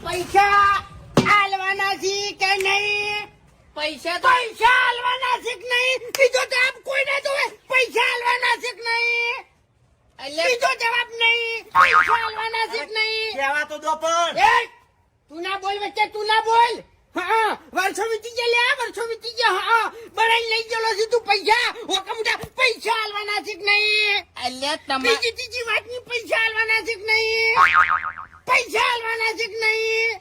પૈસા આલવાના છે કે નહીં? પૈસા આલવાના છે કે નહીં? બીજો જવાબ કોઈ ના જોવે. પૈસા આલવાના છે કે નહીં? બીજો જવાબ નહીં. પૈસા આલવાના છે કે નહીં? કહેવા તો દો પણ. તું ના બોલ વચ્ચે, તું ના બોલ. હા, વર્ષો વીતી ગયા, વર્ષો વીતી ગયા. હા, બનાઈ લઈ ગયેલો છે તું પૈસા. હોકમડા પૈસા આલવાના છે કે નહીં? બીજી ત્રીજી વાતની પૈસા આલવાના છે કે નહીં? પૈસા આલવાના છે કે નહીં?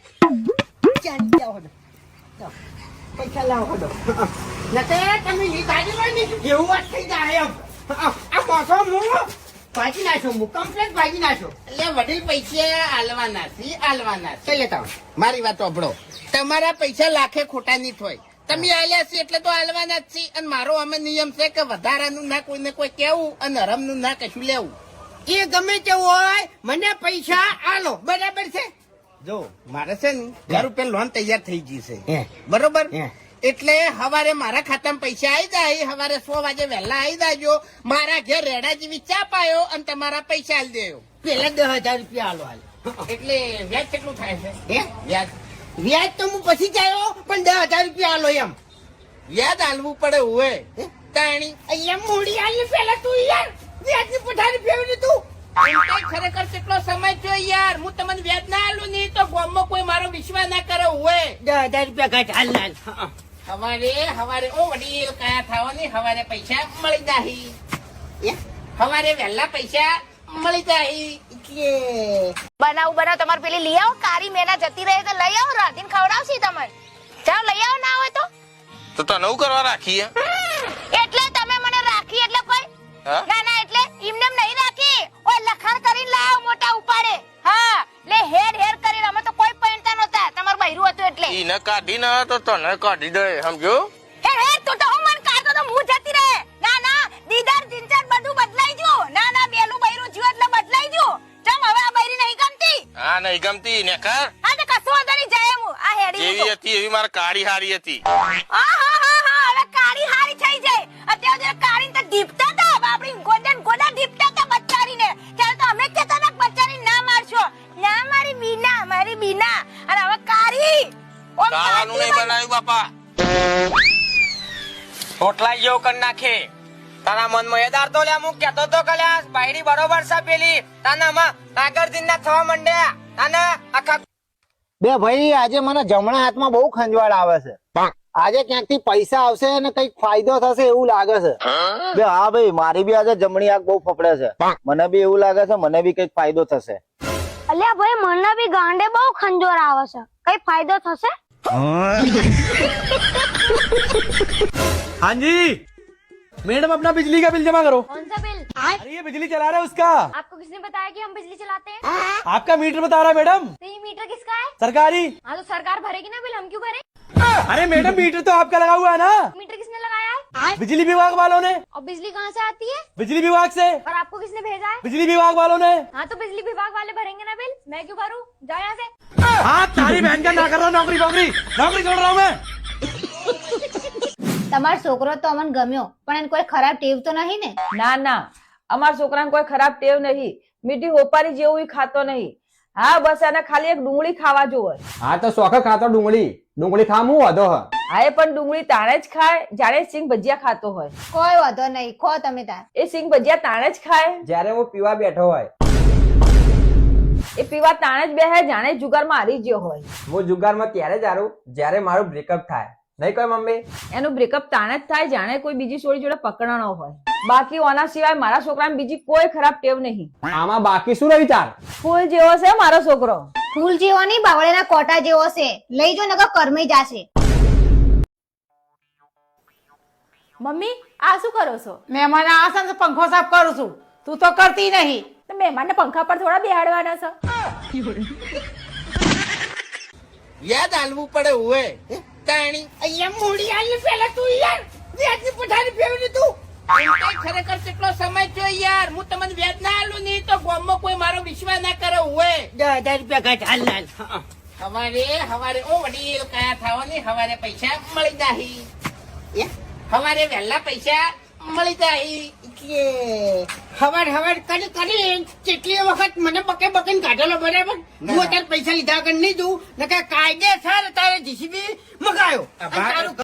ચાલી જાઓ હડો. પૈસા લાવો હડો. નતે તમે લીધાજી હોય ને એવું વાત થઈ જાય એમ. આ મોસો હું ભાજી નાખો, હું કમ્પ્લેટ ભાજી નાખો. એટલે વડીલ પૈસા આલવાના છે. લેતા મારી વાત સાંભળો. તમારા પૈસા લાખે ખોટા નહીં થાય. તમે આલ્યા છે એટલે તો આલવાના જ છે. અને મારો અમે નિયમ છે કે વધારાનું ના કોઈને કોઈ કેવું અને હરમનું ના કશું લેવું. એ ગમે તે હોય, મને પૈસા આલો. બરાબર છે? જો મારે છે ને 1000 રૂપિયા લોન તૈયાર થઈ ગઈ છે, હે. બરોબર? હે. એટલે હવારે મારા ખાતામાં પૈસા આવી જાય. હવારે 100 વાગે વહેલા આવી જાજો. મારા ઘેર રેડા જેવી ચા પાયો અને તમારા પૈસા આલી દેજો. પેલા 10,000 રૂપિયા આલો હાલ. એટલે વ્યાજ કેટલું થાય છે? હે? વ્યાજ વ્યાજ તો હું પછી જાયો, પણ 10,000 રૂપિયા આલો એમ. વ્યાજ આલવું પડે હોય તાણી. અહીંયા મૂડી આલી પેલા તું યાર વ્યાજની પઠારી ફેરવી તું. ખરેખર કેટલો સમય થયો યાર. હું તમને વ્યાજ ના આલું નહીં તો ગામમાં કોઈ મારો વિશ્વાસ ના કરે હોય. 10,000 રૂપિયા ઘટ હાલ હાલ. હવારે ઓ વડીલ કયા થવાની હવારે પૈસા મળી જાહી. હવારે વહેલા પૈસા મળી જાહી. બનાવ તમારે પેલી લઈ આવો, કારી મેના જતી રહે તો લઈ આવો, રાધીને ખવડાવશી તમને. ચાલો લઈ આવો, ના હોય તો તને હું કરવા રાખી એટલે તમે મને રાખી એટલે કોઈ ના એટલે એમને નહીં રાખી. ઓય લખાણ કરીને લાવો મોટા ઉપાડે. હા, લે હેર કરીને અમે તો કોઈ પૈણતા નહોતા, તમાર બૈરું હતું એટલે. ઈને કાઢી ન તો તને કાઢી દે, સમજો? હે તું તો હું મન કાઢતો તો હું જતી રહે. ના દીદાર દિનચર બધું બદલાઈ ગયું. ના બેલું બૈરું જ્યું એટલે બદલાઈ ગયું. ચમ હવે આ બૈરી નહીં ગમતી? હા, નહીં ગમતી ને કર. હા તો કશું વાંધો નહીં, જાય હું આ હેડી જેવી હતી એવી મારે કાળી હારી હતી. હા હવે કાળી હારી થઈ જાય. અત્યારે જરા કાળીને તો ઢીપતા હતા, આપણી ગોડા ઢીપતા હતા બચ્ચારીને. ત્યારે તો અમે કહેતા હતા બચ્ચારીને ના મારશો. ના મારી બીના. અને હવે કાળી ખાવાનું નહીં બનાવ્યું બાપા. ટોટલા જેવો કરી નાખે. તારા મનમાં એદાર તો લે હું કહેતો તો કલ્યાસ બાયડી બરોબર છે પેલી તાનામાં નાગરદીન ના થવા માંડ્યા. તાના આખા બે ભાઈ આજે મને જમણા હાથમાં બહુ ખંજવાળ આવે છે. આજે ક્યાંક થી પૈસા આવશે અને કઈક ફાયદો થશે એવું લાગે છે. બે હા ભાઈ, મારી બી આજે જમણી આંખ બહુ ફફડે છે. મને બી એવું લાગે છે મને બી કઈક ફાયદો થશે. અલ્યા ભાઈ, મને બી ગાંડે બહુ ખંજોર આવે છે. કઈ ફાયદો થશે? हाँ जी मैडम, अपना बिजली का बिल जमा करो। कौन सा बिल? अरे ये बिजली चला रहा है उसका। आपको किसने बताया कि हम बिजली चलाते हैं? आपका मीटर बता रहा है मैडम। तो ये मीटर किसका है? सरकारी। हाँ तो सरकार भरेगी ना बिल, हम क्यों भरे? अरे मैडम, मीटर तो आपका लगा हुआ है ना। मीटर किसने लगाया है? बिजली विभाग वालों ने। और बिजली कहाँ से आती है? बिजली विभाग से। और आपको किसने भेजा है? बिजली विभाग वालों ने। हाँ तो बिजली विभाग वाले भरेंगे ना बिल, मैं क्यों भरूँ? जाओ यहाँ से। हाँ, तारी बहन का ना कर रहा हूँ, नौकरी छोड़ रहा हूँ मैं। તમારો છોકરો તો અમને ગમ્યો, પણ એને કોઈ ખરાબ ટેવ તો નહીં ને? ના અમારા છોકરાને કોઈ ખરાબ ટેવ નહીં. મીઠી હોપારી જેવું ખાતો નહીં. હા, બસ એને ખાલી એક ડુંગળી ખાવા જોવે. હા તો શોખ ખાતો ડુંગળી ખાવા હું વધો હ. હા, એ પણ ડુંગળી તાણે જ ખાય જાણે સિંગ ભજીયા ખાતો હોય. કોઈ વાંધો નહીં, ખો તમે તાર. એ સિંગ ભજીયા તાણે જ ખાય જયારે હું પીવા બેઠો હોય. એ પીવા તાણે જ બેહે જાણે જુગારમાં હારી ગયો હોય. હું જુગારમાં ત્યારે જ હારું જ્યારે મારું બ્રેકઅપ થાય. નહીં કોઈ મમ્મી? એનું બ્રેકઅપ તાણે જ થાય જાણે કોઈ બીજી છોડી જોડે પકડાનો હોય. બાકી ઓના સિવાય મારા છોકરાને બીજી કોઈ ખરાબ ટેવ નહીં. આમાં બાકી શું રહી તાર? ફૂલ જેવો છે મારો છોકરો. ફૂલ જેવો નહીં, બાવળીના કોટા જેવો છે. લઈ જો નકર કરમે જાશે. મમ્મી આ શું કરો છો? મહેમાન આવશે તો પંખો સાફ કરું છું. તું તો કરતી નહીં. તો મહેમાનને પંખા પર થોડા બેહાડવાના છે. વ્યાજ આલવું પડે હોય તાણી. અહીંયા મૂડી આલી પેલા તું યાર વ્યાજની પઠારી ફેરવી તું. ખરેખર કેટલો સમય થયો યાર. હું તમને વ્યાજ ના આલું નહીં તો ગામમાં કોઈ મારો વિશ્વાસ ના કરે હોય. 10,000 રૂપિયા ઘટ હાલ હાલ. હવારે ઓ વડીલ કયા થવાની હવારે પૈસા મળી જાહી. હવારે વહેલા પૈસા મળી જાય કે હવાર કરી કેટલી વખત મને બકે કાઢેલો બરાબર હું અત્યારે પૈસા લીધા આગળ નહીં દઉં ને કાયદેસર તારે જીસીબી મગાયો અને તારું